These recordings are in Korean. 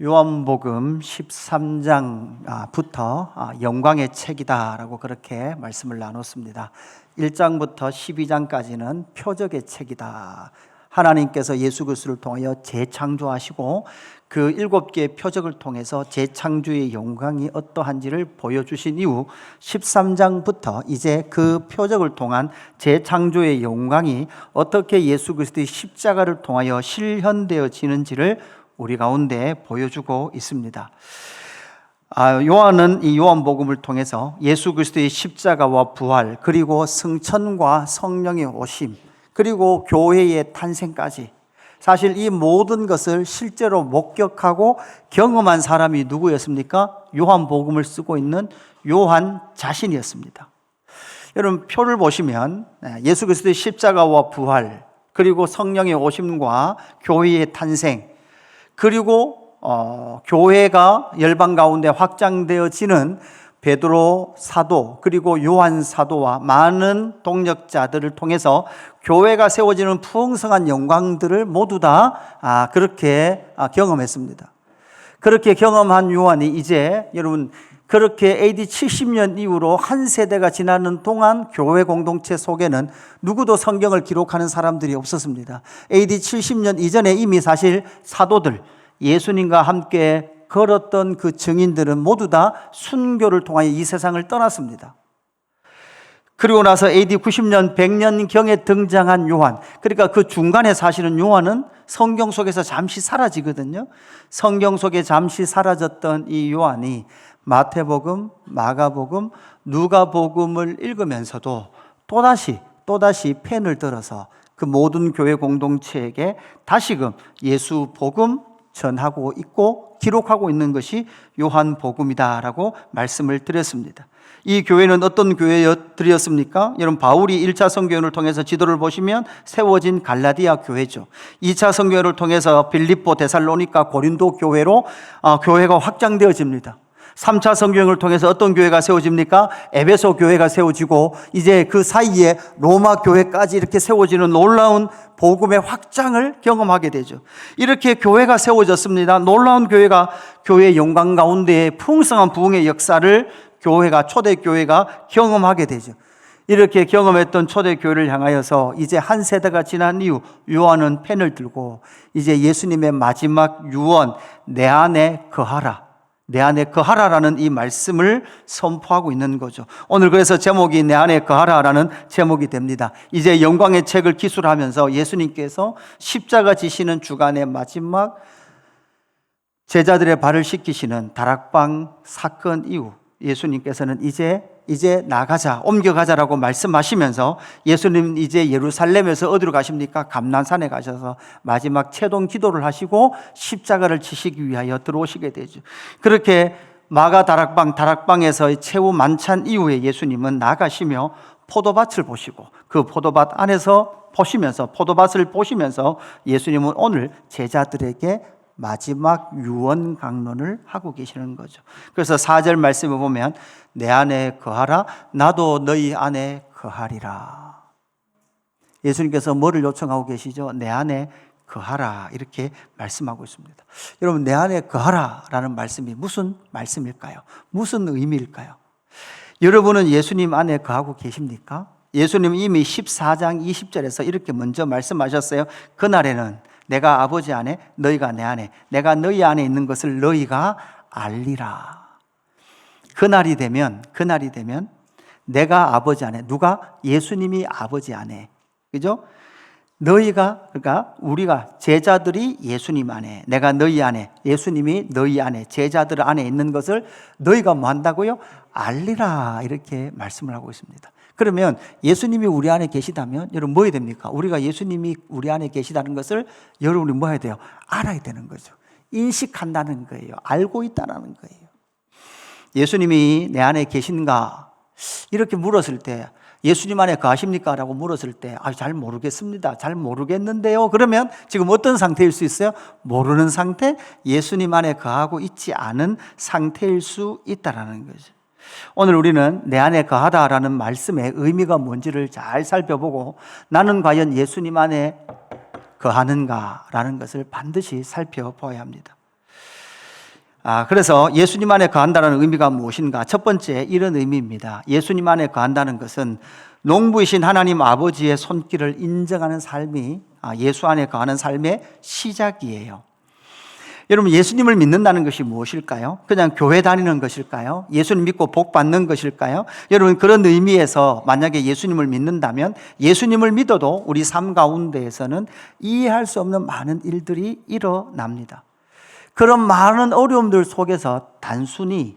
요한복음 13장부터 영광의 책이다라고 그렇게 말씀을 나눴습니다. 1장부터 12장까지는 표적의 책이다. 하나님께서 예수 그리스도를 통하여 재창조하시고 그 7개의 표적을 통해서 재창조의 영광이 어떠한지를 보여주신 이후 13장부터 이제 그 표적을 통한 재창조의 영광이 어떻게 예수 그리스도의 십자가를 통하여 실현되어지는지를 우리 가운데 보여주고 있습니다. 요한은 이 요한복음을 통해서 예수 그리스도의 십자가와 부활, 그리고 승천과 성령의 오심, 그리고 교회의 탄생까지 사실 이 모든 것을 실제로 목격하고 경험한 사람이 누구였습니까? 요한복음을 쓰고 있는 요한 자신이었습니다. 여러분 표를 보시면 예수 그리스도의 십자가와 부활, 그리고 성령의 오심과 교회의 탄생, 그리고 교회가 열방 가운데 확장되어지는 베드로 사도, 그리고 요한 사도와 많은 동력자들을 통해서 교회가 세워지는 풍성한 영광들을 모두 다 그렇게 경험했습니다. 그렇게 경험한 요한이 이제 여러분 그렇게 AD 70년 이후로 한 세대가 지나는 동안 교회 공동체 속에는 누구도 성경을 기록하는 사람들이 없었습니다. AD 70년 이전에 이미 사실 사도들, 예수님과 함께 걸었던 그 증인들은 모두 다 순교를 통하여 이 세상을 떠났습니다. 그리고 나서 AD 90년, 100년경에 등장한 요한, 그러니까 그 중간에 사실은 요한은 성경 속에서 잠시 사라지거든요. 성경 속에 잠시 사라졌던 이 요한이 마태복음, 마가복음, 누가복음을 읽으면서도 또다시 펜을 들어서 그 모든 교회 공동체에게 다시금 예수 복음 전하고 있고 기록하고 있는 것이 요한복음이다라고 말씀을 드렸습니다. 이 교회는 어떤 교회들이었습니까? 여러분 바울이 1차 선교회를 통해서 지도를 보시면 세워진 갈라디아 교회죠. 2차 선교회를 통해서 빌립보, 데살로니가, 고린도 교회로 교회가 확장되어집니다. 3차 성경을 통해서 어떤 교회가 세워집니까? 에베소 교회가 세워지고 이제 그 사이에 로마 교회까지 이렇게 세워지는 놀라운 복음의 확장을 경험하게 되죠. 이렇게 교회가 세워졌습니다. 놀라운 교회가 교회의 영광 가운데 풍성한 부흥의 역사를 초대교회가 경험하게 되죠. 이렇게 경험했던 초대교회를 향하여서 이제 한 세대가 지난 이후 요한은 펜을 들고 이제 예수님의 마지막 유언, 내 안에 거하라, 내 안에 거하라라는 이 말씀을 선포하고 있는 거죠. 오늘 그래서 제목이 내 안에 거하라라는 제목이 됩니다. 이제 영광의 책을 기술하면서 예수님께서 십자가 지시는 주간의 마지막 제자들의 발을 씻기시는 다락방 사건 이후 예수님께서는 이제 나가자, 옮겨가자라고 말씀하시면서 예수님 이제 예루살렘에서 어디로 가십니까? 감난산에 가셔서 마지막 채동 기도를 하시고 십자가를 지시기 위하여 들어오시게 되죠. 그렇게 마가 다락방에서 최후 만찬 이후에 예수님은 나가시며 포도밭을 보시고 그 포도밭 안에서 포도밭을 보시면서 예수님은 오늘 제자들에게 마지막 유언 강론을 하고 계시는 거죠. 그래서 4절 말씀을 보면 내 안에 거하라, 나도 너희 안에 거하리라. 예수님께서 뭐를 요청하고 계시죠? 내 안에 거하라, 이렇게 말씀하고 있습니다. 여러분, 내 안에 거하라라는 말씀이 무슨 말씀일까요? 무슨 의미일까요? 여러분은 예수님 안에 거하고 계십니까? 예수님 이미 14장 20절에서 이렇게 먼저 말씀하셨어요. 그날에는 내가 아버지 안에, 너희가 내 안에, 내가 너희 안에 있는 것을 너희가 알리라. 그날이 되면 내가 아버지 안에, 누가? 예수님이 아버지 안에, 그죠? 그러니까 우리가 제자들이 예수님 안에, 내가 너희 안에, 예수님이 너희 안에, 제자들 안에 있는 것을 너희가 뭐 한다고요? 알리라, 이렇게 말씀을 하고 있습니다. 그러면 예수님이 우리 안에 계시다면 여러분 뭐 해야 됩니까? 우리가 예수님이 우리 안에 계시다는 것을 여러분이 뭐 해야 돼요? 알아야 되는 거죠. 인식한다는 거예요. 알고 있다는 거예요. 예수님이 내 안에 계신가? 이렇게 물었을 때 예수님 안에 거하십니까? 라고 물었을 때 잘 모르겠습니다. 잘 모르겠는데요. 그러면 지금 어떤 상태일 수 있어요? 모르는 상태, 예수님 안에 거하고 있지 않은 상태일 수 있다는 거죠. 오늘 우리는 내 안에 거하다라는 말씀의 의미가 뭔지를 잘 살펴보고 나는 과연 예수님 안에 거하는가라는 것을 반드시 살펴보아야 합니다. 그래서 예수님 안에 거한다는 의미가 무엇인가? 첫 번째, 이런 의미입니다. 예수님 안에 거한다는 것은 농부이신 하나님 아버지의 손길을 인정하는 삶이 예수 안에 거하는 삶의 시작이에요. 여러분, 예수님을 믿는다는 것이 무엇일까요? 그냥 교회 다니는 것일까요? 예수님 믿고 복 받는 것일까요? 여러분, 그런 의미에서 만약에 예수님을 믿는다면 예수님을 믿어도 우리 삶 가운데에서는 이해할 수 없는 많은 일들이 일어납니다. 그런 많은 어려움들 속에서 단순히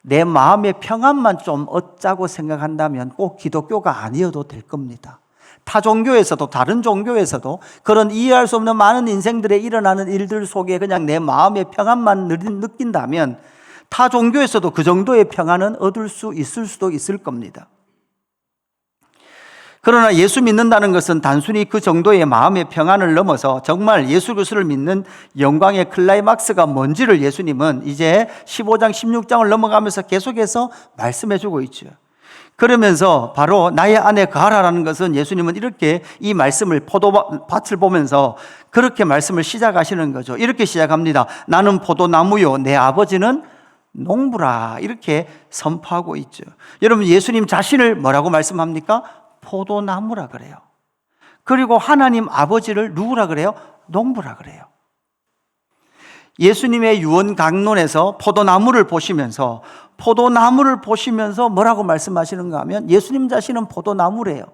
내 마음의 평안만 좀 얻자고 생각한다면 꼭 기독교가 아니어도 될 겁니다. 타 종교에서도 다른 종교에서도 그런 이해할 수 없는 많은 인생들에 일어나는 일들 속에 그냥 내 마음의 평안만 느낀다면 타 종교에서도 그 정도의 평안은 얻을 수 있을 수도 있을 겁니다. 그러나 예수 믿는다는 것은 단순히 그 정도의 마음의 평안을 넘어서 정말 예수 그리스도를 믿는 영광의 클라이막스가 뭔지를 예수님은 이제 15장 16장을 넘어가면서 계속해서 말씀해 주고 있죠. 그러면서 바로 나의 안에 거하라라는 것은 예수님은 이렇게 이 말씀을 포도밭을 보면서 그렇게 말씀을 시작하시는 거죠. 이렇게 시작합니다. 나는 포도나무요 내 아버지는 농부라, 이렇게 선포하고 있죠. 여러분, 예수님 자신을 뭐라고 말씀합니까? 포도나무라 그래요. 그리고 하나님 아버지를 누구라 그래요? 농부라 그래요. 예수님의 유언 강론에서 포도나무를 보시면서 뭐라고 말씀하시는가 하면 예수님 자신은 포도나무래요.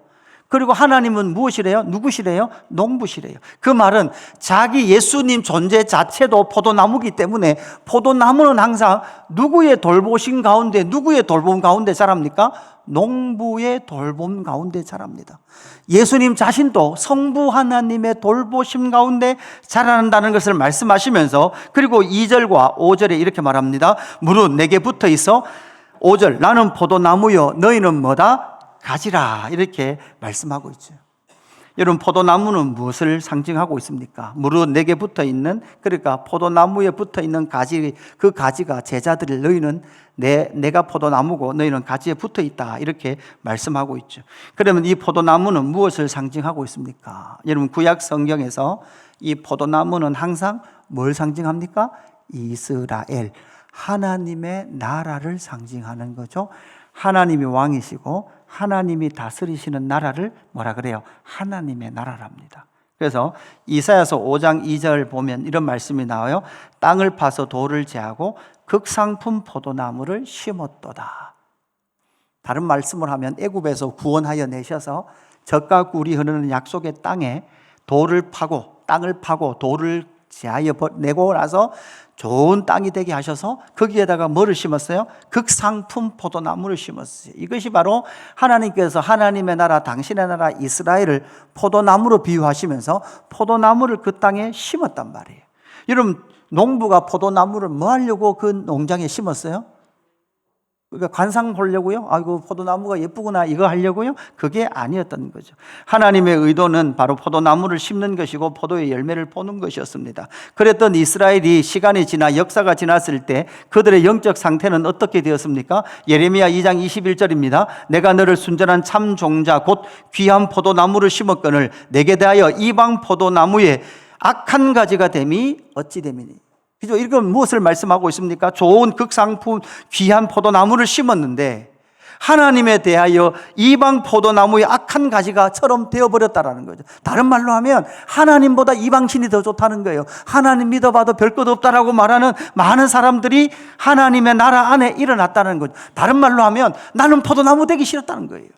그리고 하나님은 무엇이래요? 누구시래요? 농부시래요. 그 말은 자기 예수님 존재 자체도 포도나무이기 때문에 포도나무는 항상 누구의 돌보심 가운데, 누구의 돌봄 가운데 자랍니까? 농부의 돌봄 가운데 자랍니다. 예수님 자신도 성부 하나님의 돌보심 가운데 자란다는 것을 말씀하시면서, 그리고 2절과 5절에 이렇게 말합니다. 무릇 내게 붙어 있어 5절 나는 포도나무요 너희는 뭐다? 가지라, 이렇게 말씀하고 있죠. 여러분, 포도나무는 무엇을 상징하고 있습니까? 무릇 내게 붙어 있는, 그러니까 포도나무에 붙어 있는 가지, 그 가지가 제자들을 너희는 내가 포도나무고 너희는 가지에 붙어 있다, 이렇게 말씀하고 있죠. 그러면 이 포도나무는 무엇을 상징하고 있습니까? 여러분, 구약 성경에서 이 포도나무는 항상 뭘 상징합니까? 이스라엘, 하나님의 나라를 상징하는 거죠. 하나님이 왕이시고 하나님이 다스리시는 나라를 뭐라 그래요? 하나님의 나라랍니다. 그래서 이사야서 5장 2절 보면 이런 말씀이 나와요. 땅을 파서 돌을 제하고 극상품 포도나무를 심었도다. 다른 말씀을 하면 애굽에서 구원하여 내셔서 젖과 꿀이 흐르는 약속의 땅에 땅을 파고 돌을 제하여 내고 나서 좋은 땅이 되게 하셔서 거기에다가 뭐를 심었어요? 극상품 포도나무를 심었어요. 이것이 바로 하나님께서 하나님의 나라, 당신의 나라 이스라엘을 포도나무로 비유하시면서 포도나무를 그 땅에 심었단 말이에요. 여러분, 농부가 포도나무를 뭐 하려고 그 농장에 심었어요? 그러니까 관상 보려고요? 아이고 포도나무가 예쁘구나, 이거 하려고요? 그게 아니었던 거죠. 하나님의 의도는 바로 포도나무를 심는 것이고 포도의 열매를 보는 것이었습니다. 그랬던 이스라엘이 시간이 지나 역사가 지났을 때 그들의 영적 상태는 어떻게 되었습니까? 예레미야 2장 21절입니다. 내가 너를 순전한 참 종자 곧 귀한 포도나무를 심었거늘 내게 대하여 이방 포도나무에 악한 가지가 됨이 어찌 됨이니. 그죠? 이건 무엇을 말씀하고 있습니까? 좋은 극상품 귀한 포도나무를 심었는데 하나님에 대하여 이방 포도나무의 악한 가지가처럼 되어버렸다라는 거죠. 다른 말로 하면 하나님보다 이방신이 더 좋다는 거예요. 하나님 믿어봐도 별 것 없다라고 말하는 많은 사람들이 하나님의 나라 안에 일어났다는 거죠. 다른 말로 하면 나는 포도나무 되기 싫었다는 거예요.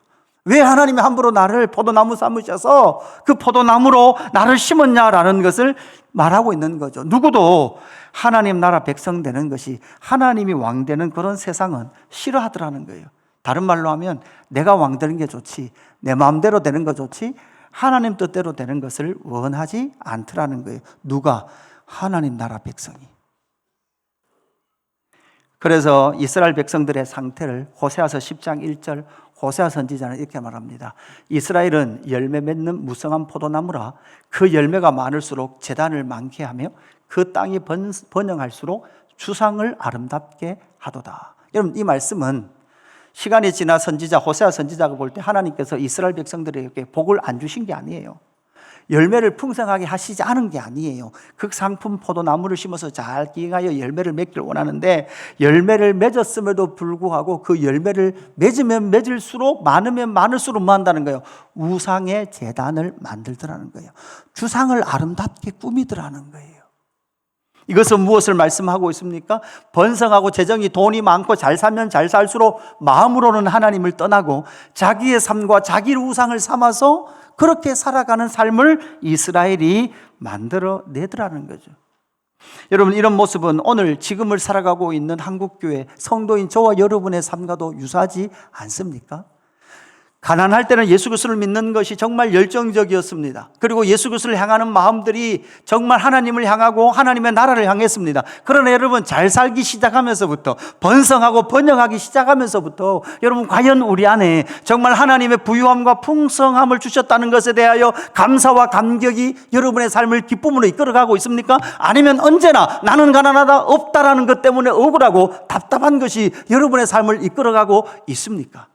왜 하나님이 함부로 나를 포도나무 삼으셔서 그 포도나무로 나를 심었냐라는 것을 말하고 있는 거죠. 누구도 하나님 나라 백성 되는 것이, 하나님이 왕 되는 그런 세상은 싫어하더라는 거예요. 다른 말로 하면 내가 왕 되는 게 좋지, 내 마음대로 되는 거 좋지, 하나님 뜻대로 되는 것을 원하지 않더라는 거예요. 누가? 하나님 나라 백성이. 그래서 이스라엘 백성들의 상태를 호세아서 10장 1절 호세아 선지자는 이렇게 말합니다. 이스라엘은 열매 맺는 무성한 포도나무라. 그 열매가 많을수록 재단을 많게 하며 그 땅이 번영할수록 주상을 아름답게 하도다. 여러분, 이 말씀은 시간이 지나 선지자 호세아 선지자가 볼 때 하나님께서 이스라엘 백성들에게 복을 안 주신 게 아니에요. 열매를 풍성하게 하시지 않은 게 아니에요. 극상품 포도나무를 심어서 잘 기행하여 열매를 맺기를 원하는데, 열매를 맺었음에도 불구하고 그 열매를 맺으면 맺을수록, 많으면 많을수록 뭐 한다는 거예요? 우상의 제단을 만들더라는 거예요. 주상을 아름답게 꾸미더라는 거예요. 이것은 무엇을 말씀하고 있습니까? 번성하고 재정이, 돈이 많고 잘 살면 잘 살수록 마음으로는 하나님을 떠나고 자기의 삶과 자기의 우상을 삼아서 그렇게 살아가는 삶을 이스라엘이 만들어내더라는 거죠. 여러분, 이런 모습은 오늘 지금을 살아가고 있는 한국교회 성도인 저와 여러분의 삶과도 유사하지 않습니까? 가난할 때는 예수 그리스도를 믿는 것이 정말 열정적이었습니다. 그리고 예수 그리스도를 향하는 마음들이 정말 하나님을 향하고 하나님의 나라를 향했습니다. 그러나 여러분, 잘 살기 시작하면서부터, 번성하고 번영하기 시작하면서부터 여러분, 과연 우리 안에 정말 하나님의 부유함과 풍성함을 주셨다는 것에 대하여 감사와 감격이 여러분의 삶을 기쁨으로 이끌어가고 있습니까? 아니면 언제나 나는 가난하다, 없다라는 것 때문에 억울하고 답답한 것이 여러분의 삶을 이끌어가고 있습니까?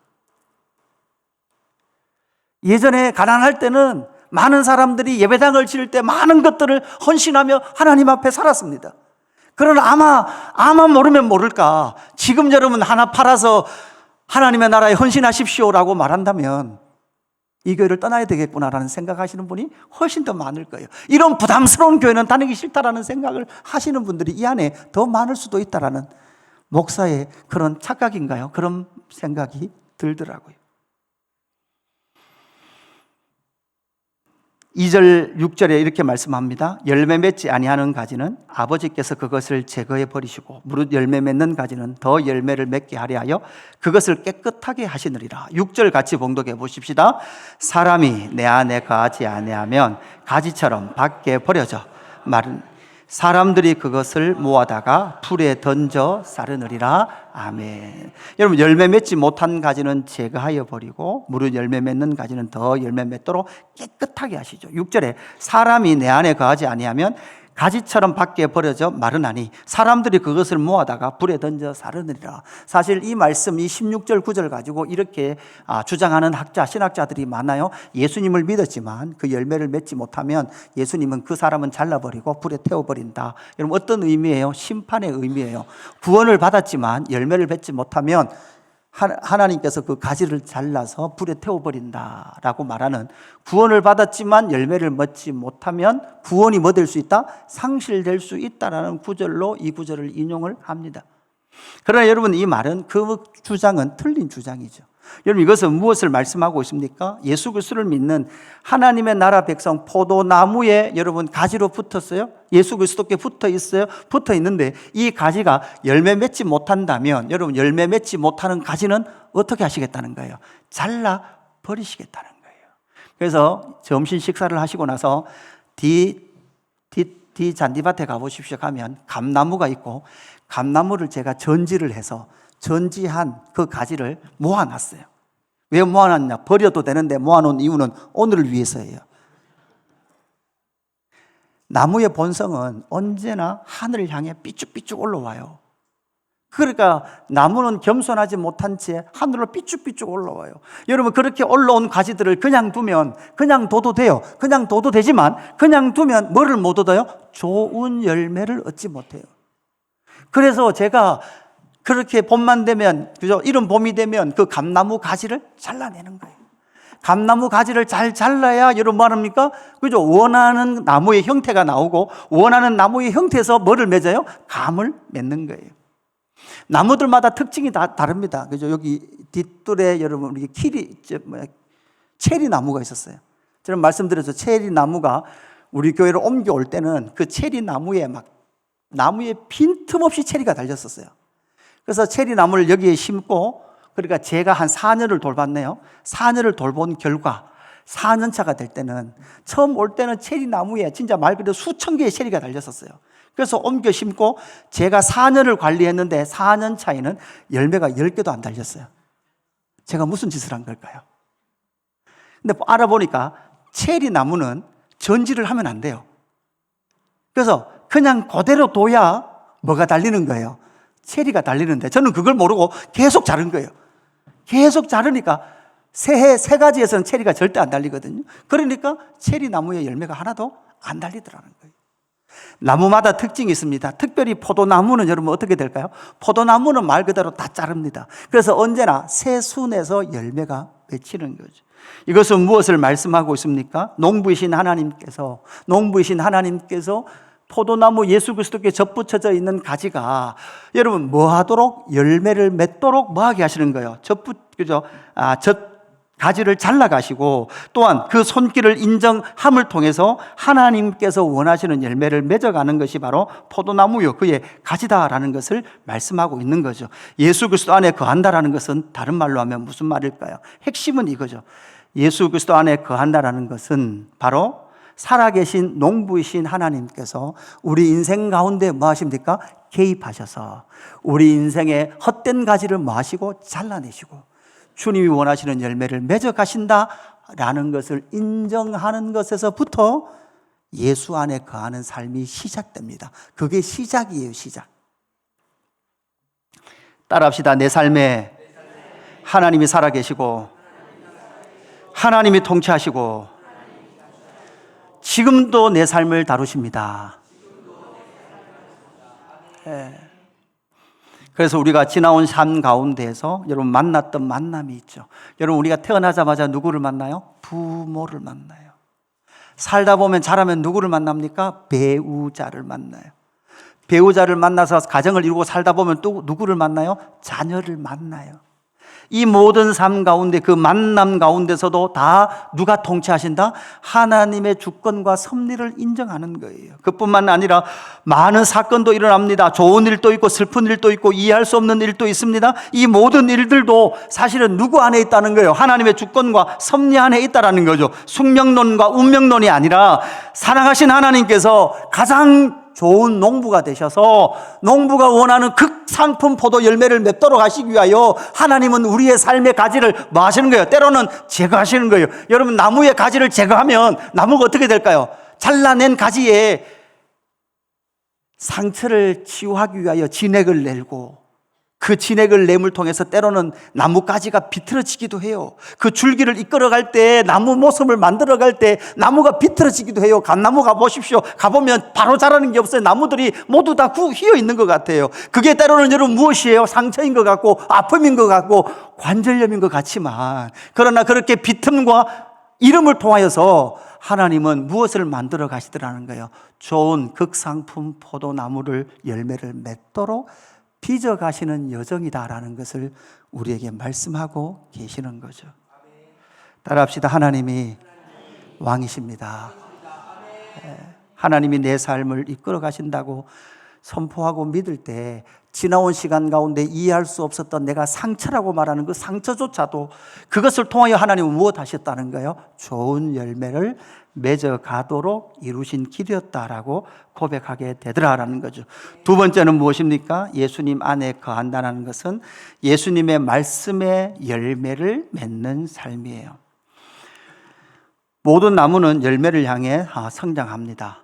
예전에 가난할 때는 많은 사람들이 예배당을 지을 때 많은 것들을 헌신하며 하나님 앞에 살았습니다. 그러나 아마 모르면 모를까, 지금 여러분 하나 팔아서 하나님의 나라에 헌신하십시오라고 말한다면 이 교회를 떠나야 되겠구나라는 생각하시는 분이 훨씬 더 많을 거예요. 이런 부담스러운 교회는 다니기 싫다라는 생각을 하시는 분들이 이 안에 더 많을 수도 있다라는 목사의 그런 착각인가요? 그런 생각이 들더라고요. 2절, 6절에 이렇게 말씀합니다. 열매 맺지 아니하는 가지는 아버지께서 그것을 제거해 버리시고 무릇 열매 맺는 가지는 더 열매를 맺게 하려 하여 그것을 깨끗하게 하시느니라. 6절 같이 봉독해 보십시다. 사람이 내 안에 거하지 아니하면 가지처럼 밖에 버려져 마른 사람들이 그것을 모아다가 불에 던져 사르느리라. 아멘. 여러분, 열매 맺지 못한 가지는 제거하여 버리고 무릇 열매 맺는 가지는 더 열매 맺도록 깨끗하게 하시죠. 6절에 사람이 내 안에 거하지 아니하면 가지처럼 밖에 버려져 마르나니 사람들이 그것을 모아다가 불에 던져 사르느니라. 사실 이 말씀, 이 16절 9절 가지고 이렇게 주장하는 신학자들이 많아요. 예수님을 믿었지만 그 열매를 맺지 못하면 예수님은 그 사람은 잘라버리고 불에 태워버린다. 여러분, 어떤 의미예요? 심판의 의미예요. 구원을 받았지만 열매를 맺지 못하면 하나님께서 그 가지를 잘라서 불에 태워버린다라고 말하는, 구원을 받았지만 열매를 맺지 못하면 구원이 뭐 될 수 있다? 상실될 수 있다라는 구절로 이 구절을 인용을 합니다. 그러나 여러분, 이 말은, 그 주장은 틀린 주장이죠. 여러분, 이것은 무엇을 말씀하고 있습니까? 예수 그리스도를 믿는 하나님의 나라 백성, 포도나무에 여러분 가지로 붙었어요. 예수 그리스도께 붙어 있어요. 붙어 있는데 이 가지가 열매 맺지 못한다면 여러분, 열매 맺지 못하는 가지는 어떻게 하시겠다는 거예요? 잘라 버리시겠다는 거예요. 그래서 점심 식사를 하시고 나서 뒤 잔디밭에 가보십시오. 가면 감나무가 있고, 감나무를 제가 전지를 해서 전지한 그 가지를 모아놨어요. 왜 모아놨냐? 버려도 되는데 모아놓은 이유는 오늘을 위해서예요. 나무의 본성은 언제나 하늘을 향해 삐쭉삐쭉 올라와요. 그러니까 나무는 겸손하지 못한 채 하늘로 삐쭉삐쭉 올라와요. 여러분, 그렇게 올라온 가지들을 그냥 두면 그냥 둬도 돼요. 그냥 둬도 되지만 그냥 두면 뭐를 못 얻어요? 좋은 열매를 얻지 못해요. 그래서 제가 그렇게 봄만 되면, 그죠? 이런 봄이 되면 그 감나무 가지를 잘라내는 거예요. 감나무 가지를 잘 잘라야 여러분 뭐 합니까? 그죠? 원하는 나무의 형태가 나오고, 원하는 나무의 형태에서 뭐를 맺어요? 감을 맺는 거예요. 나무들마다 특징이 다 다릅니다. 그죠? 여기 뒷뜰에 여러분, 우리 체리 나무가 있었어요. 저는 말씀드렸죠. 체리 나무가 우리 교회로 옮겨올 때는 그 체리 나무에 나무에 빈틈없이 체리가 달렸었어요. 그래서 체리 나무를 여기에 심고, 그러니까 제가 한 4년을 돌봤네요. 4년을 돌본 결과 4년 차가 될 때는, 처음 올 때는 체리 나무에 진짜 말 그대로 수천 개의 체리가 달렸었어요. 그래서 옮겨 심고 제가 4년을 관리했는데 4년 차에는 열매가 10개도 안 달렸어요. 제가 무슨 짓을 한 걸까요? 근데 알아보니까 체리 나무는 전지를 하면 안 돼요. 그래서 그냥 그대로 둬야 뭐가 달리는 거예요? 체리가 달리는데, 저는 그걸 모르고 계속 자른 거예요. 계속 자르니까 새 가지에서는 체리가 절대 안 달리거든요. 그러니까 체리 나무에 열매가 하나도 안 달리더라는 거예요. 나무마다 특징이 있습니다. 특별히 포도나무는 여러분 어떻게 될까요? 포도나무는 말 그대로 다 자릅니다. 그래서 언제나 새 순에서 열매가 맺히는 거죠. 이것은 무엇을 말씀하고 있습니까? 농부이신 하나님께서 포도나무 예수 그리스도께 접붙여져 있는 가지가 여러분 뭐 하도록? 열매를 맺도록 뭐 하게 하시는 거예요? 가지를 잘라가시고 또한 그 손길을 인정함을 통해서 하나님께서 원하시는 열매를 맺어가는 것이 바로 포도나무요 그의 가지다라는 것을 말씀하고 있는 거죠. 예수 그리스도 안에 거한다라는 것은 다른 말로 하면 무슨 말일까요? 핵심은 이거죠. 예수 그리스도 안에 거한다라는 것은 바로 살아계신 농부이신 하나님께서 우리 인생 가운데 뭐 하십니까? 개입하셔서 우리 인생의 헛된 가지를 뭐 하시고 잘라내시고 주님이 원하시는 열매를 맺어 가신다라는 것을 인정하는 것에서부터 예수 안에 거하는 삶이 시작됩니다. 그게 시작이에요, 시작. 따라합시다. 내 삶에 하나님이 살아계시고 하나님이 통치하시고 지금도 내 삶을 다루십니다. 네. 그래서 우리가 지나온 삶 가운데에서 여러분 만났던 만남이 있죠. 여러분 우리가 태어나자마자 누구를 만나요? 부모를 만나요. 살다 보면 자라면 누구를 만납니까? 배우자를 만나요. 배우자를 만나서 가정을 이루고 살다 보면 또 누구를 만나요? 자녀를 만나요. 이 모든 삶 가운데 그 만남 가운데서도 다 누가 통치하신다? 하나님의 주권과 섭리를 인정하는 거예요. 그뿐만 아니라 많은 사건도 일어납니다. 좋은 일도 있고 슬픈 일도 있고 이해할 수 없는 일도 있습니다. 이 모든 일들도 사실은 누구 안에 있다는 거예요? 하나님의 주권과 섭리 안에 있다는 거죠. 숙명론과 운명론이 아니라 사랑하신 하나님께서 가장 좋은 농부가 되셔서 농부가 원하는 극상품 포도 열매를 맺도록 하시기 위하여 하나님은 우리의 삶의 가지를 뭐 하시는 거예요? 때로는 제거하시는 거예요. 여러분 나무의 가지를 제거하면 나무가 어떻게 될까요? 잘라낸 가지에 상처를 치유하기 위하여 진액을 내고 그 진액을 내물 통해서 때로는 나무가지가 비틀어지기도 해요. 그 줄기를 이끌어갈 때 나무 모습을 만들어갈 때 나무가 비틀어지기도 해요. 감나무 가보십시오. 가보면 바로 자라는 게 없어요. 나무들이 모두 다 휘어 있는 것 같아요. 그게 때로는 여러분 무엇이에요? 상처인 것 같고 아픔인 것 같고 관절염인 것 같지만 그러나 그렇게 비틈과 이름을 통하여서 하나님은 무엇을 만들어 가시더라는 거예요? 좋은 극상품 포도나무를 열매를 맺도록 빚어가시는 여정이다라는 것을 우리에게 말씀하고 계시는 거죠. 따라합시다. 하나님이 왕이십니다. 하나님이 내 삶을 이끌어 가신다고 선포하고 믿을 때 지나온 시간 가운데 이해할 수 없었던 내가 상처라고 말하는 그 상처조차도 그것을 통하여 하나님은 무엇 하셨다는 거예요? 좋은 열매를 맺어가도록 이루신 길이었다라고 고백하게 되더라라는 거죠. 두 번째는 무엇입니까? 예수님 안에 거한다는 것은 예수님의 말씀의 열매를 맺는 삶이에요. 모든 나무는 열매를 향해 성장합니다.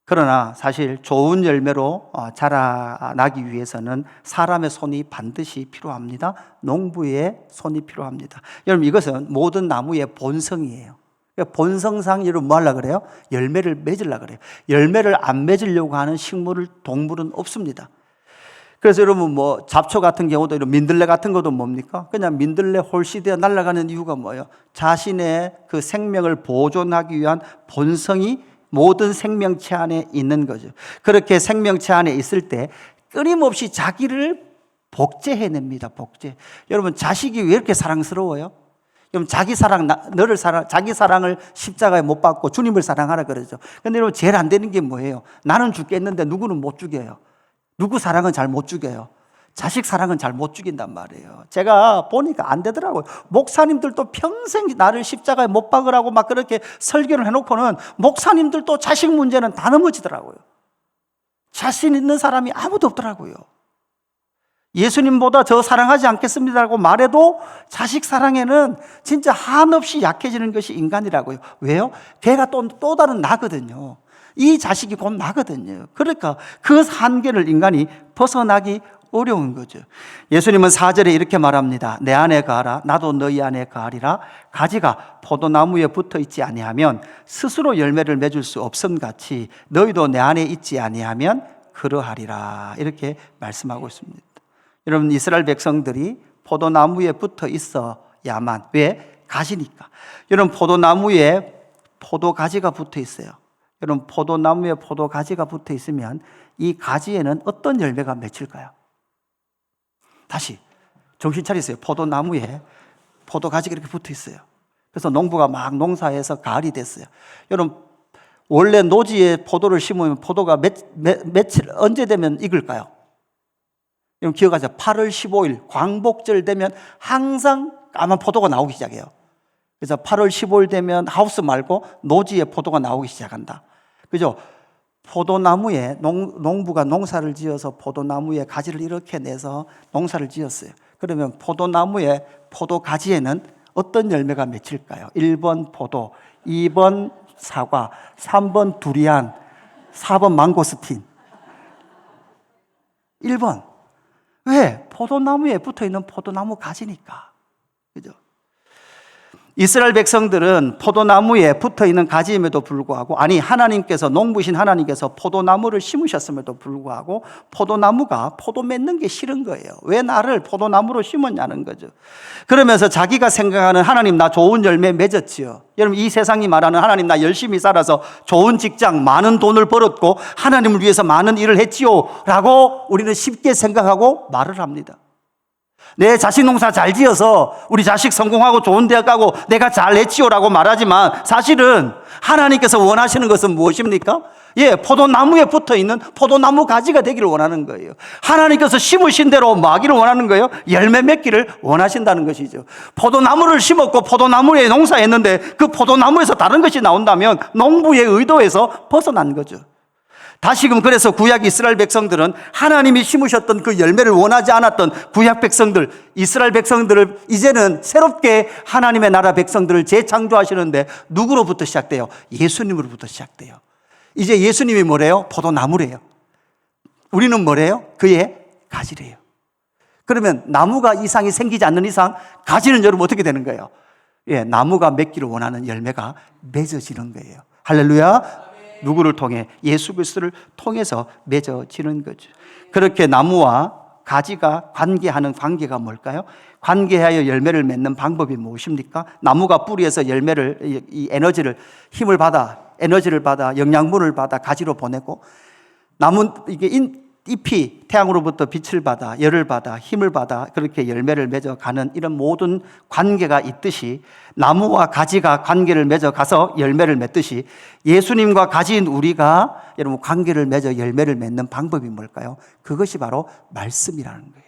그러나 사실 좋은 열매로 자라나기 위해서는 사람의 손이 반드시 필요합니다. 농부의 손이 필요합니다. 여러분 이것은 모든 나무의 본성이에요. 본성상 여러분 뭐 하려고 그래요? 열매를 맺으려고 그래요. 열매를 안 맺으려고 하는 동물은 없습니다. 그래서 여러분 뭐 잡초 같은 경우도 이런 민들레 같은 것도 뭡니까? 그냥 민들레 홀씨되어 날아가는 이유가 뭐예요? 자신의 그 생명을 보존하기 위한 본성이 모든 생명체 안에 있는 거죠. 그렇게 생명체 안에 있을 때 끊임없이 자기를 복제해냅니다. 복제. 여러분 자식이 왜 이렇게 사랑스러워요? 여러분 자기 사랑을 십자가에 못 박고 주님을 사랑하라 그러죠. 근데 여러분 제일 안 되는 게 뭐예요? 나는 죽겠는데 누구는 못 죽여요. 누구 사랑은 잘 못 죽여요. 자식 사랑은 잘 못 죽인단 말이에요. 제가 보니까 안 되더라고요. 목사님들도 평생 나를 십자가에 못 박으라고 막 그렇게 설교를 해놓고는 목사님들도 자식 문제는 다 넘어지더라고요. 자신 있는 사람이 아무도 없더라고요. 예수님보다 저 사랑하지 않겠습니다라고 말해도 자식 사랑에는 진짜 한없이 약해지는 것이 인간이라고요. 왜요? 걔가 또 다른 나거든요. 이 자식이 곧 나거든요. 그러니까 그 한계를 인간이 벗어나기 어려운 거죠. 예수님은 4절에 이렇게 말합니다. 내 안에 거하라 나도 너희 안에 거하리라. 가지가 포도나무에 붙어 있지 아니하면 스스로 열매를 맺을 수 없음 같이 너희도 내 안에 있지 아니하면 그러하리라. 이렇게 말씀하고 있습니다. 여러분, 이스라엘 백성들이 포도나무에 붙어 있어야만, 왜? 가지니까. 여러분, 포도나무에 포도가지가 붙어 있어요. 여러분, 포도나무에 포도가지가 붙어 있으면 이 가지에는 어떤 열매가 맺힐까요? 다시 정신 차리세요. 포도나무에 포도가지가 이렇게 붙어 있어요. 그래서 농부가 막 농사해서 가을이 됐어요. 여러분, 원래 노지에 포도를 심으면 포도가 며칠 언제 되면 익을까요? 여러분 기억하세요. 8월 15일 광복절 되면 항상 까만 포도가 나오기 시작해요. 그래서 8월 15일 되면 하우스 말고 노지에 포도가 나오기 시작한다. 그죠? 포도나무에 농부가 농사를 지어서 포도나무에 가지를 이렇게 내서 농사를 지었어요. 그러면 포도나무에 포도가지에는 어떤 열매가 맺힐까요? 1번 포도, 2번 사과, 3번 두리안, 4번 망고스틴. 1번. 왜? 포도나무에 붙어있는 포도나무 가지니까. 그죠? 이스라엘 백성들은 포도나무에 붙어있는 가지임에도 불구하고, 아니 하나님께서, 농부신 하나님께서 포도나무를 심으셨음에도 불구하고 포도나무가 포도 맺는 게 싫은 거예요. 왜 나를 포도나무로 심었냐는 거죠. 그러면서 자기가 생각하는 하나님 나 좋은 열매 맺었지요. 여러분, 이 세상이 말하는 하나님 나 열심히 살아서 좋은 직장 많은 돈을 벌었고 하나님을 위해서 많은 일을 했지요 라고 우리는 쉽게 생각하고 말을 합니다. 내 자식 농사 잘 지어서 우리 자식 성공하고 좋은 대학 가고 내가 잘했지요라고 말하지만 사실은 하나님께서 원하시는 것은 무엇입니까? 예, 포도나무에 붙어있는 포도나무 가지가 되기를 원하는 거예요. 하나님께서 심으신 대로 마기를 원하는 거예요. 열매 맺기를 원하신다는 것이죠. 포도나무를 심었고 포도나무에 농사했는데 그 포도나무에서 다른 것이 나온다면 농부의 의도에서 벗어난 거죠. 다시금 그래서 구약 이스라엘 백성들은 하나님이 심으셨던 그 열매를 원하지 않았던 구약 백성들, 이스라엘 백성들을 이제는 새롭게 하나님의 나라 백성들을 재창조하시는데 누구로부터 시작돼요? 예수님으로부터 시작돼요. 이제 예수님이 뭐래요? 포도나무래요. 우리는 뭐래요? 그의 가지래요. 그러면 나무가 이상이 생기지 않는 이상 가지는 여러분 어떻게 되는 거예요? 예, 나무가 맺기를 원하는 열매가 맺어지는 거예요. 할렐루야. 누구를 통해? 예수 그리스도를 통해서 맺어지는 거죠. 그렇게 나무와 가지가 관계하는 관계가 뭘까요? 관계하여 열매를 맺는 방법이 무엇입니까? 나무가 뿌리에서 열매를, 이 에너지를, 힘을 받아, 에너지를 받아, 영양분을 받아 가지로 보내고, 나무, 이게 잎이 태양으로부터 빛을 받아, 열을 받아, 힘을 받아 그렇게 열매를 맺어가는 이런 모든 관계가 있듯이 나무와 가지가 관계를 맺어가서 열매를 맺듯이 예수님과 가지인 우리가 여러분 관계를 맺어 열매를 맺는 방법이 뭘까요? 그것이 바로 말씀이라는 거예요.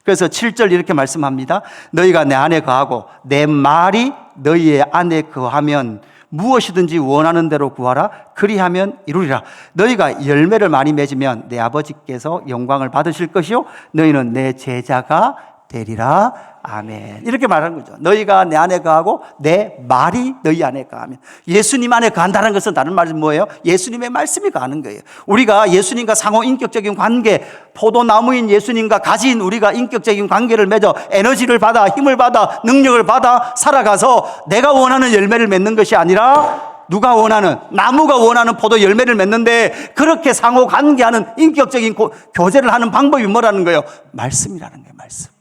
그래서 7절 이렇게 말씀합니다. 너희가 내 안에 거하고 내 말이 너희의 안에 거하면 무엇이든지 원하는 대로 구하라. 그리하면 이루리라. 너희가 열매를 많이 맺으면 내 아버지께서 영광을 받으실 것이요 너희는 내 제자가 되리라. 아멘. 이렇게 말하는 거죠. 너희가 내 안에 거하고 내 말이 너희 안에 거하면. 예수님 안에 거한다는 것은 다른 말은 뭐예요? 예수님의 말씀이 거하는 거예요. 우리가 예수님과 상호 인격적인 관계, 포도나무인 예수님과 가진 우리가 인격적인 관계를 맺어 에너지를 받아, 힘을 받아, 능력을 받아 살아가서 내가 원하는 열매를 맺는 것이 아니라 누가 원하는, 나무가 원하는 포도 열매를 맺는데 그렇게 상호 관계하는 인격적인 교제를 하는 방법이 뭐라는 거예요? 말씀이라는 거예요. 말씀.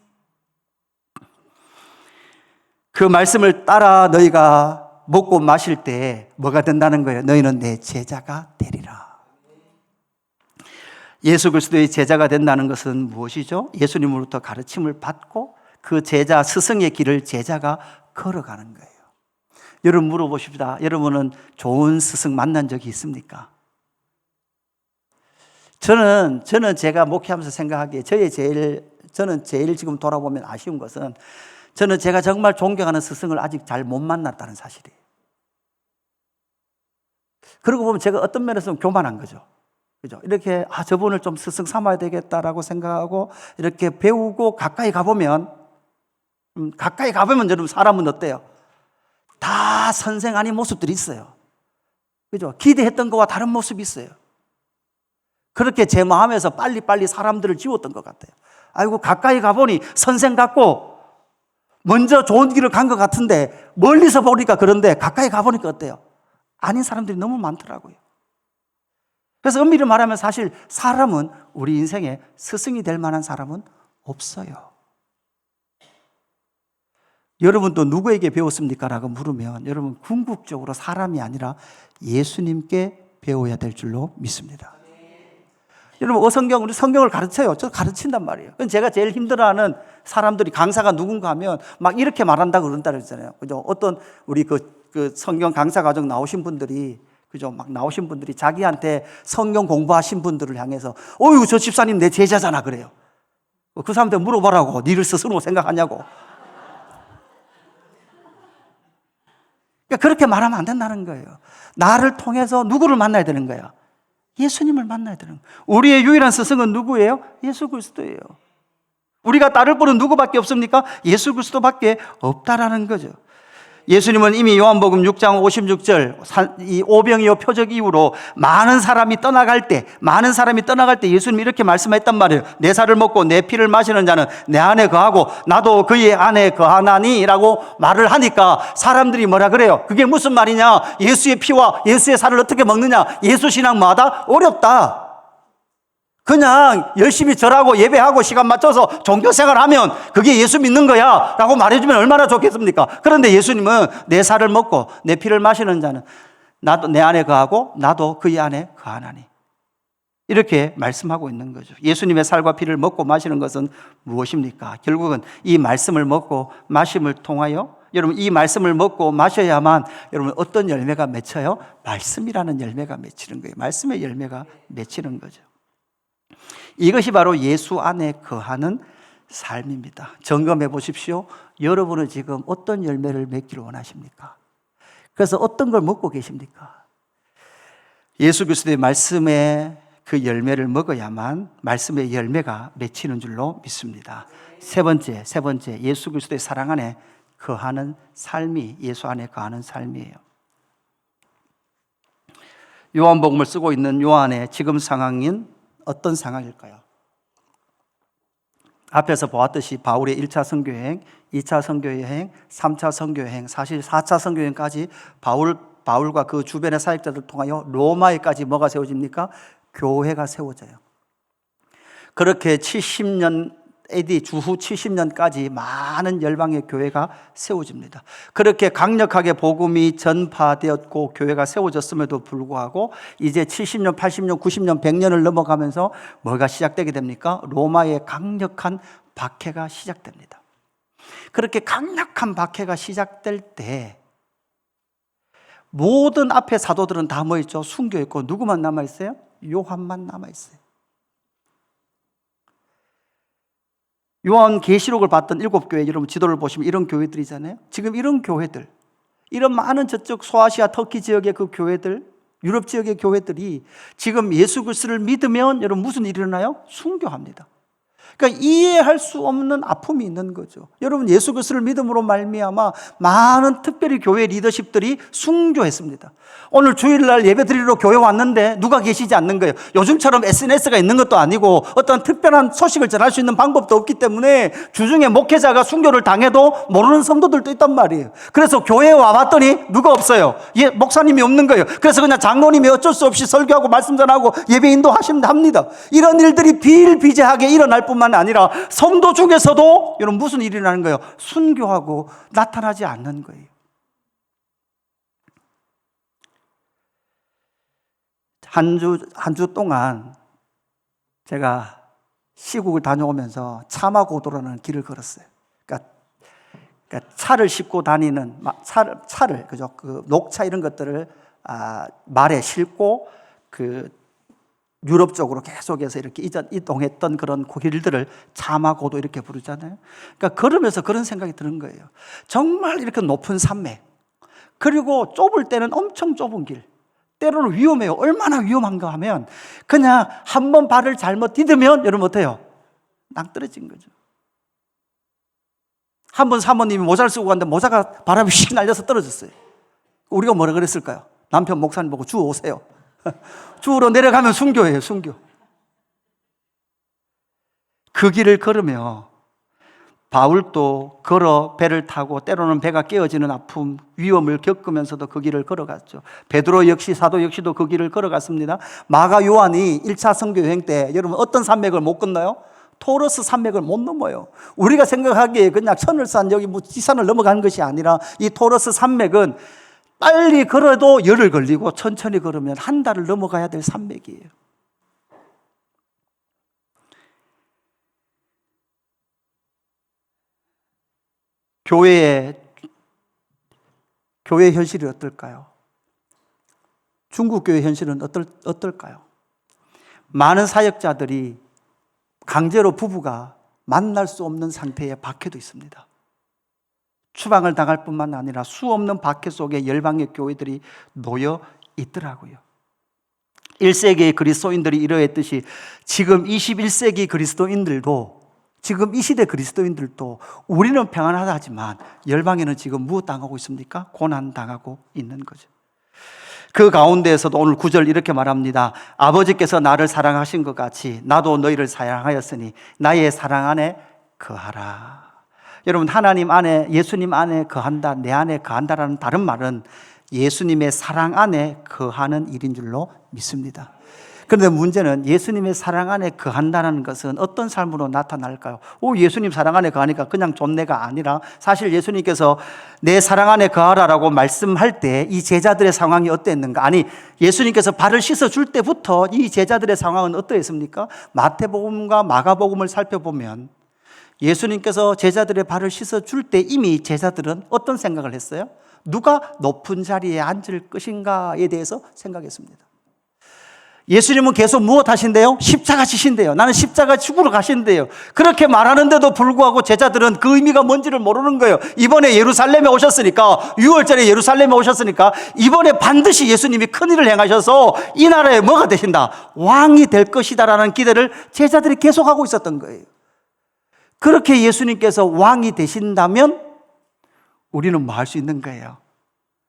그 말씀을 따라 너희가 먹고 마실 때 뭐가 된다는 거예요? 너희는 내 제자가 되리라. 예수 그리스도의 제자가 된다는 것은 무엇이죠? 예수님으로부터 가르침을 받고 그 제자, 스승의 길을 제자가 걸어가는 거예요. 여러분 물어보십시다. 여러분은 좋은 스승 만난 적이 있습니까? 저는 제가 목회하면서 생각하기에 저는 제일 지금 돌아보면 아쉬운 것은 저는 제가 정말 존경하는 스승을 아직 잘 못 만났다는 사실이에요. 그러고 보면 제가 어떤 면에서는 교만한 거죠. 그죠? 이렇게, 저분을 좀 스승 삼아야 되겠다라고 생각하고 이렇게 배우고 가까이 가보면 여러분 사람은 어때요? 다 선생 아닌 모습들이 있어요. 그죠? 기대했던 거와 다른 모습이 있어요. 그렇게 제 마음에서 빨리빨리 사람들을 지웠던 것 같아요. 아이고, 가까이 가보니 선생 같고 먼저 좋은 길을 간 것 같은데 멀리서 보니까 그런데 가까이 가보니까 어때요? 아닌 사람들이 너무 많더라고요. 그래서 엄밀히 말하면 사실 사람은 우리 인생에 스승이 될 만한 사람은 없어요. 여러분 또 누구에게 배웠습니까? 라고 물으면 여러분 궁극적으로 사람이 아니라 예수님께 배워야 될 줄로 믿습니다. 여러분 우리 성경을 가르쳐요. 저 가르친단 말이에요. 제가 제일 힘들어하는 사람들이 강사가 누군가 하면 막 이렇게 말한다고 그런다 그러잖아요. 그죠? 어떤 우리 그 성경 강사 과정 나오신 분들이 그죠? 막 나오신 분들이 자기한테 성경 공부하신 분들을 향해서 어이구 저 집사님 내 제자잖아 그래요. 그 사람한테 물어보라고. 니를 스스로 생각하냐고. 그러니까 그렇게 말하면 안 된다는 거예요. 나를 통해서 누구를 만나야 되는 거야? 예수님을 만나야 되는 거예요. 우리의 유일한 스승은 누구예요? 예수 그리스도예요. 우리가 따를 분은 누구밖에 없습니까? 예수 그리스도밖에 없다라는 거죠. 예수님은 이미 요한복음 6장 56절 이 오병이어 표적 이후로 많은 사람이 떠나갈 때 예수님이 이렇게 말씀했단 말이에요. 내 살을 먹고 내 피를 마시는 자는 내 안에 거하고 나도 그의 안에 거하나니 라고 말을 하니까 사람들이 뭐라 그래요? 그게 무슨 말이냐? 예수의 피와 예수의 살을 어떻게 먹느냐? 예수 신앙마다 어렵다. 그냥 열심히 절하고 예배하고 시간 맞춰서 종교생활하면 그게 예수 믿는 거야 라고 말해주면 얼마나 좋겠습니까? 그런데 예수님은 내 살을 먹고 내 피를 마시는 자는 나도 내 안에 거하고 나도 그의 안에 거하나니 이렇게 말씀하고 있는 거죠. 예수님의 살과 피를 먹고 마시는 것은 무엇입니까? 결국은 이 말씀을 먹고 마심을 통하여 여러분 이 말씀을 먹고 마셔야만 여러분 어떤 열매가 맺혀요? 말씀이라는 열매가 맺히는 거예요. 말씀의 열매가 맺히는 거죠. 이것이 바로 예수 안에 거하는 삶입니다. 점검해 보십시오. 여러분은 지금 어떤 열매를 맺기를 원하십니까? 그래서 어떤 걸 먹고 계십니까? 예수 그리스도의 말씀의 그 열매를 먹어야만 말씀의 열매가 맺히는 줄로 믿습니다. 세 번째 예수 그리스도의 사랑 안에 거하는 삶이 예수 안에 거하는 삶이에요. 요한복음을 쓰고 있는 요한의 지금 상황인 어떤 상황일까요? 앞에서 보았듯이 바울의 1차 선교여행, 2차 선교여행, 3차 선교여행, 사실 4차 선교여행까지 바울과 그 주변의 사역자들을 통하여 로마에까지 뭐가 세워집니까? 교회가 세워져요. 그렇게 70년 AD 주후 70년까지 많은 열방의 교회가 세워집니다. 그렇게 강력하게 복음이 전파되었고 교회가 세워졌음에도 불구하고 이제 70년, 80년, 90년, 100년을 넘어가면서 뭐가 시작되게 됩니까? 로마의 강력한 박해가 시작됩니다. 그렇게 강력한 박해가 시작될 때 모든 앞에 사도들은 다 뭐 있죠? 순교했고 누구만 남아있어요? 요한만 남아있어요. 요한 계시록을 봤던 7교회 여러분 지도를 보시면 이런 교회들이잖아요. 지금 이런 교회들, 이런 많은 저쪽 소아시아 터키 지역의 그 교회들, 유럽 지역의 교회들이 지금 예수 그리스도를 믿으면 여러분 무슨 일이 일어나요? 순교합니다. 그러니까 이해할 수 없는 아픔이 있는 거죠. 여러분 예수 그리스도를 믿음으로 말미암아 많은 특별히 교회 리더십들이 순교했습니다. 오늘 주일날 예배 드리러 교회 왔는데 누가 계시지 않는 거예요. 요즘처럼 SNS가 있는 것도 아니고 어떤 특별한 소식을 전할 수 있는 방법도 없기 때문에 주중에 목회자가 순교를 당해도 모르는 성도들도 있단 말이에요. 그래서 교회에 와봤더니 누가 없어요. 목사님이 없는 거예요. 그래서 그냥 장로님이 어쩔 수 없이 설교하고 말씀 전하고 예배 인도하시면 합니다. 이런 일들이 비일비재하게 일어날 뿐만 아니라 성도 중에서도 여러분 무슨 일이 일어나는 거예요? 순교하고 나타나지 않는 거예요. 한 주 동안 제가 시국을 다녀오면서 차마고도라는 길을 걸었어요. 그러니까 차를 싣고 다니는 차를 그죠? 그 녹차 이런 것들을 말에 싣고 그 유럽 쪽으로 계속해서 이렇게 이동했던 그런 길들을 차마고도 이렇게 부르잖아요. 그러니까 걸으면서 그런 생각이 드는 거예요. 정말 이렇게 높은 산맥, 그리고 좁을 때는 엄청 좁은 길, 때로는 위험해요. 얼마나 위험한가 하면 그냥 한번 발을 잘못 디디면 여러분 어때요? 낭떠러진 거죠. 한 번 사모님이 모자를 쓰고 갔는데 모자가 바람이 휙 날려서 떨어졌어요. 우리가 뭐라 그랬을까요? 남편 목사님 보고 주 오세요. 주로 내려가면 순교예요, 순교. 그 길을 걸으며 바울도 걸어 배를 타고 때로는 배가 깨어지는 아픔, 위험을 겪으면서도 그 길을 걸어갔죠. 베드로 역시, 사도 역시도 그 길을 걸어갔습니다. 마가 요한이 1차 선교 여행 때 여러분 어떤 산맥을 못 건너요? 토러스 산맥을 못 넘어요. 우리가 생각하기에 그냥 천을산 여기 뭐 지산을 넘어가는 것이 아니라 이 토러스 산맥은 빨리 걸어도 열흘 걸리고 천천히 걸으면 한 달을 넘어가야 될 산맥이에요. 교회 현실이 어떨까요? 중국 교회 현실은 어떨까요? 많은 사역자들이 강제로 부부가 만날 수 없는 상태에 박혀도 있습니다. 추방을 당할 뿐만 아니라 수없는 박해 속에 열방의 교회들이 놓여 있더라고요. 1세기의 그리스도인들이 이러했듯이 지금 21세기 그리스도인들도, 지금 이 시대 그리스도인들도 우리는 평안하다 하지만 열방에는 지금 무엇 당하고 있습니까? 고난 당하고 있는 거죠. 그 가운데에서도 오늘 9절 이렇게 말합니다. 아버지께서 나를 사랑하신 것 같이 나도 너희를 사랑하였으니 나의 사랑 안에 거하라. 여러분, 하나님 안에, 예수님 안에 거한다, 내 안에 거한다라는 다른 말은 예수님의 사랑 안에 거하는 일인 줄로 믿습니다. 그런데 문제는 예수님의 사랑 안에 거한다는 것은 어떤 삶으로 나타날까요? 예수님 사랑 안에 거하니까 그냥 존내가 아니라 사실 예수님께서 내 사랑 안에 거하라라고 말씀할 때 이 제자들의 상황이 어땠는가? 아니, 예수님께서 발을 씻어줄 때부터 이 제자들의 상황은 어떠했습니까? 마태복음과 마가복음을 살펴보면 예수님께서 제자들의 발을 씻어줄 때 이미 제자들은 어떤 생각을 했어요? 누가 높은 자리에 앉을 것인가에 대해서 생각했습니다. 예수님은 계속 무엇 하신대요? 십자가 지신대요. 나는 십자가 죽으러 가신대요. 그렇게 말하는데도 불구하고 제자들은 그 의미가 뭔지를 모르는 거예요. 이번에 예루살렘에 오셨으니까, 6월절에 예루살렘에 오셨으니까 이번에 반드시 예수님이 큰일을 행하셔서 이 나라에 뭐가 되신다? 왕이 될 것이다 라는 기대를 제자들이 계속하고 있었던 거예요. 그렇게 예수님께서 왕이 되신다면 우리는 뭐 할 수 있는 거예요?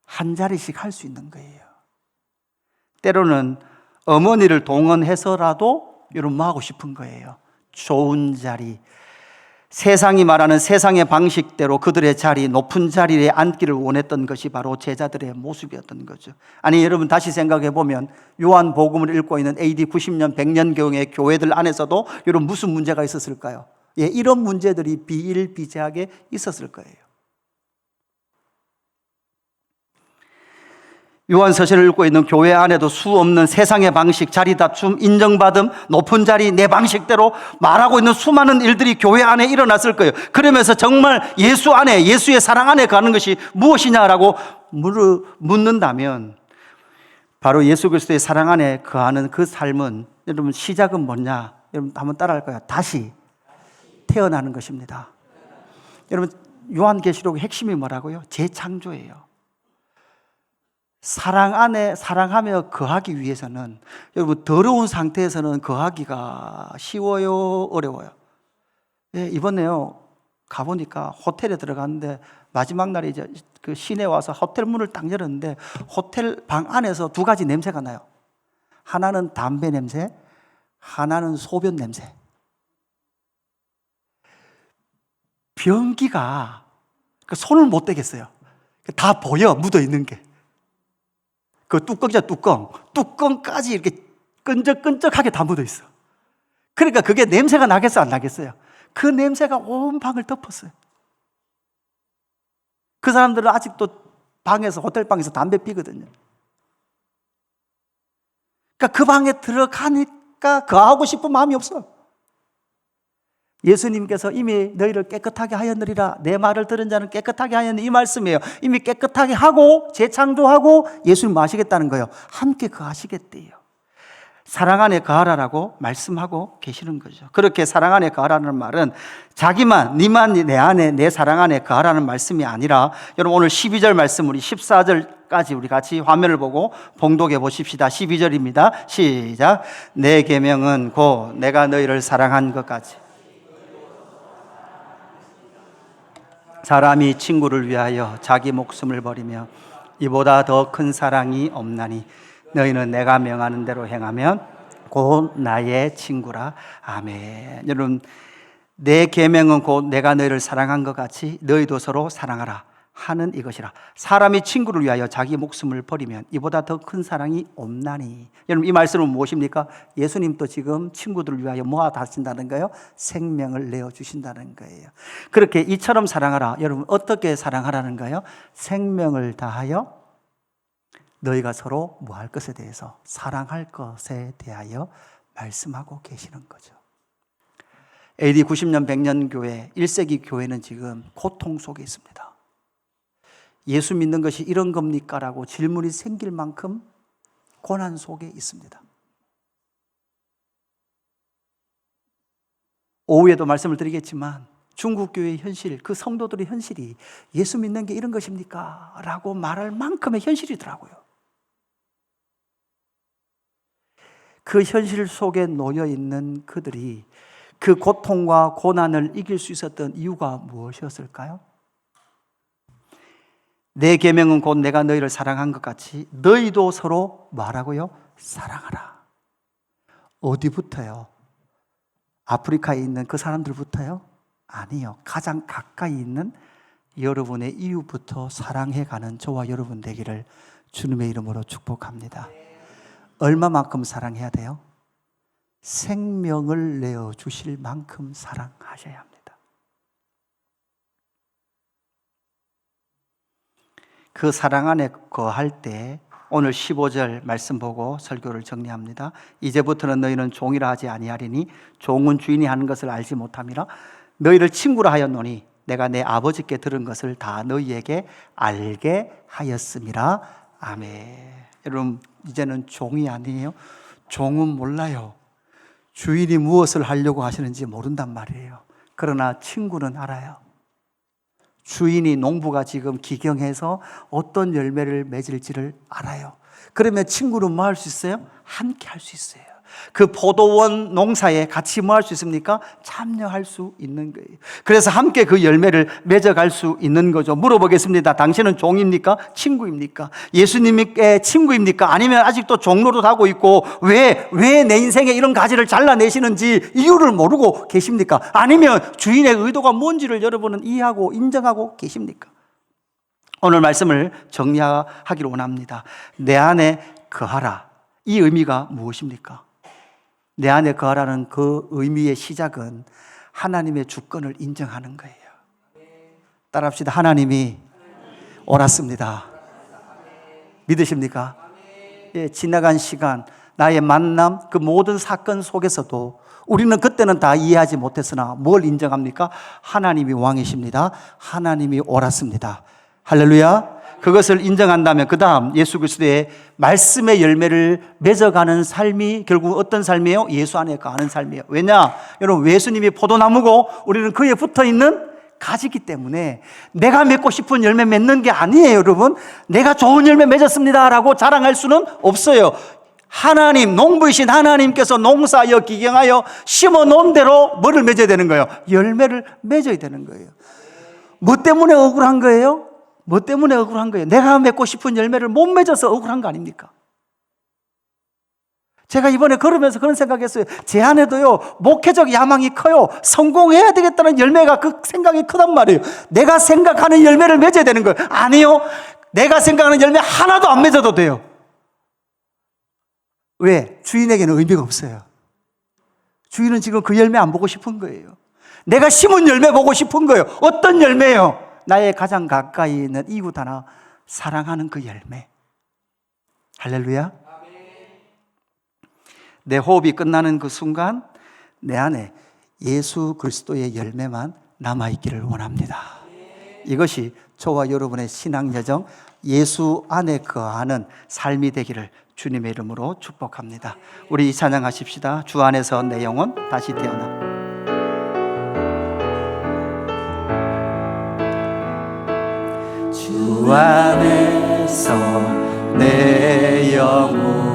한 자리씩 할 수 있는 거예요. 때로는 어머니를 동원해서라도 여러분 뭐 하고 싶은 거예요? 좋은 자리, 세상이 말하는 세상의 방식대로 그들의 자리, 높은 자리에 앉기를 원했던 것이 바로 제자들의 모습이었던 거죠. 아니, 여러분 다시 생각해 보면 요한복음을 읽고 있는 AD 90년, 100년경의 교회들 안에서도 여러분 무슨 문제가 있었을까요? 이런 문제들이 비일비재하게 있었을 거예요. 요한서신을 읽고 있는 교회 안에도 수없는 세상의 방식, 자리 다툼, 인정받음, 높은 자리, 내 방식대로 말하고 있는 수많은 일들이 교회 안에 일어났을 거예요. 그러면서 정말 예수 안에, 예수의 사랑 안에 가는 것이 무엇이냐라고 묻는다면 바로 예수 그리스도의 사랑 안에 거하는 그 삶은 여러분 시작은 뭐냐? 여러분 한번 따라할 거예요. 다시 태어나는 것입니다. 여러분 요한계시록의 핵심이 뭐라고요? 재창조예요. 사랑 안에 사랑하며 거하기 위해서는 여러분 더러운 상태에서는 거하기가 쉬워요, 어려워요? 이번에요 가보니까 호텔에 들어갔는데 마지막 날에 이제 그 시내 와서 호텔 문을 딱 열었는데 호텔 방 안에서 두 가지 냄새가 나요. 하나는 담배 냄새, 하나는 소변 냄새. 변기가 손을 못 대겠어요. 다 보여, 묻어 있는 게. 그 뚜껑이죠, 뚜껑까지 이렇게 끈적끈적하게 다 묻어 있어. 그러니까 그게 냄새가 나겠어, 안 나겠어요? 그 냄새가 온 방을 덮었어요. 그 사람들은 아직도 방에서, 호텔 방에서 담배 피거든요. 그러니까 그 방에 들어가니까 거하고 싶은 마음이 없어. 예수님께서 이미 너희를 깨끗하게 하였느리라, 내 말을 들은 자는 깨끗하게 하였느니, 이 말씀이에요. 이미 깨끗하게 하고 재창조하고 예수님 뭐 하시겠다는 거예요? 함께 거하시겠대요. 사랑 안에 거하라라고 말씀하고 계시는 거죠. 그렇게 사랑 안에 거하라는 말은 자기만, 니만 내 안에, 내 사랑 안에 거하라는 말씀이 아니라, 여러분 오늘 12절 말씀, 우리 14절까지 우리 같이 화면을 보고 봉독해 보십시다. 12절입니다. 시작. 내 계명은 곧 내가 너희를 사랑한 것 같이 사람이 친구를 위하여 자기 목숨을 버리며 이보다 더 큰 사랑이 없나니 너희는 내가 명하는 대로 행하면 곧 나의 친구라. 아멘. 여러분 내 계명은 곧 내가 너희를 사랑한 것 같이 너희도 서로 사랑하라 하는 이것이라. 사람이 친구를 위하여 자기 목숨을 버리면 이보다 더 큰 사랑이 없나니. 여러분, 이 말씀은 무엇입니까? 예수님도 지금 친구들을 위하여 뭐 하신다는 거예요? 생명을 내어주신다는 거예요. 그렇게 이처럼 사랑하라. 여러분, 어떻게 사랑하라는 거예요? 생명을 다하여 너희가 서로 뭐 할 것에 대해서, 사랑할 것에 대하여 말씀하고 계시는 거죠. AD 90년 100년 교회, 1세기 교회는 지금 고통 속에 있습니다. 예수 믿는 것이 이런 겁니까? 라고 질문이 생길 만큼 고난 속에 있습니다. 오후에도 말씀을 드리겠지만 중국 교회의 현실, 그 성도들의 현실이 예수 믿는 게 이런 것입니까? 라고 말할 만큼의 현실이더라고요. 그 현실 속에 놓여 있는 그들이 그 고통과 고난을 이길 수 있었던 이유가 무엇이었을까요? 내 계명은 곧 내가 너희를 사랑한 것 같이 너희도 서로 뭐라고요? 사랑하라. 어디부터요? 아프리카에 있는 그 사람들부터요? 아니요. 가장 가까이 있는 여러분의 이웃부터 사랑해가는 저와 여러분 되기를 주님의 이름으로 축복합니다. 얼마만큼 사랑해야 돼요? 생명을 내어주실 만큼 사랑하셔야 합니다. 그 사랑 안에 거할 때 오늘 15절 말씀 보고 설교를 정리합니다. 이제부터는 너희는 종이라 하지 아니하리니 종은 주인이 하는 것을 알지 못함이라. 너희를 친구라 하였노니 내가 내 아버지께 들은 것을 다 너희에게 알게 하였음이라. 아멘. 여러분, 이제는 종이 아니에요. 종은 몰라요. 주인이 무엇을 하려고 하시는지 모른단 말이에요. 그러나 친구는 알아요. 주인이, 농부가 지금 기경해서 어떤 열매를 맺을지를 알아요. 그러면 친구는 뭐 할 수 있어요? 함께 할 수 있어요. 그 포도원 농사에 같이 뭐 할 수 있습니까? 참여할 수 있는 거예요. 그래서 함께 그 열매를 맺어갈 수 있는 거죠. 물어보겠습니다. 당신은 종입니까? 친구입니까? 예수님의 친구입니까? 아니면 아직도 종로를 하고 있고 왜 내 인생에 이런 가지를 잘라내시는지 이유를 모르고 계십니까? 아니면 주인의 의도가 뭔지를 여러분은 이해하고 인정하고 계십니까? 오늘 말씀을 정리하기를 원합니다. 내 안에 거하라. 이 의미가 무엇입니까? 내 안에 거하라는 그 의미의 시작은 하나님의 주권을 인정하는 거예요. 따라합시다. 하나님이 옳았습니다. 믿으십니까? 예, 지나간 시간, 나의 만남, 그 모든 사건 속에서도 우리는 그때는 다 이해하지 못했으나 뭘 인정합니까? 하나님이 왕이십니다. 하나님이 옳았습니다. 할렐루야. 그것을 인정한다면 그 다음 예수 그리스도의 말씀의 열매를 맺어가는 삶이 결국 어떤 삶이에요? 예수 안에 거하는 삶이에요. 왜냐? 여러분, 예수님이 포도나무고 우리는 그에 붙어있는 가지기 때문에 내가 맺고 싶은 열매 맺는 게 아니에요. 여러분, 내가 좋은 열매 맺었습니다 라고 자랑할 수는 없어요. 하나님, 농부이신 하나님께서 농사하여 기경하여 심어 놓은 대로 뭐를 맺어야 되는 거예요? 열매를 맺어야 되는 거예요. 뭐 때문에 억울한 거예요? 뭐 때문에 억울한 거예요? 내가 맺고 싶은 열매를 못 맺어서 억울한 거 아닙니까? 제가 이번에 걸으면서 그런 생각했어요. 제 안에도요, 목회적 야망이 커요. 성공해야 되겠다는 열매가, 그 생각이 크단 말이에요. 내가 생각하는 열매를 맺어야 되는 거예요. 아니요, 내가 생각하는 열매 하나도 안 맺어도 돼요. 왜? 주인에게는 의미가 없어요. 주인은 지금 그 열매 안 보고 싶은 거예요. 내가 심은 열매 보고 싶은 거예요. 어떤 열매예요? 나의 가장 가까이 있는 이웃 하나 사랑하는 그 열매. 할렐루야. 내 호흡이 끝나는 그 순간 내 안에 예수 그리스도의 열매만 남아있기를 원합니다. 이것이 저와 여러분의 신앙 여정, 예수 안에 거하는 삶이 되기를 주님의 이름으로 축복합니다. 우리 이 찬양하십시다. 주 안에서 내 영혼 다시 태어나. 주 안에서 내 영혼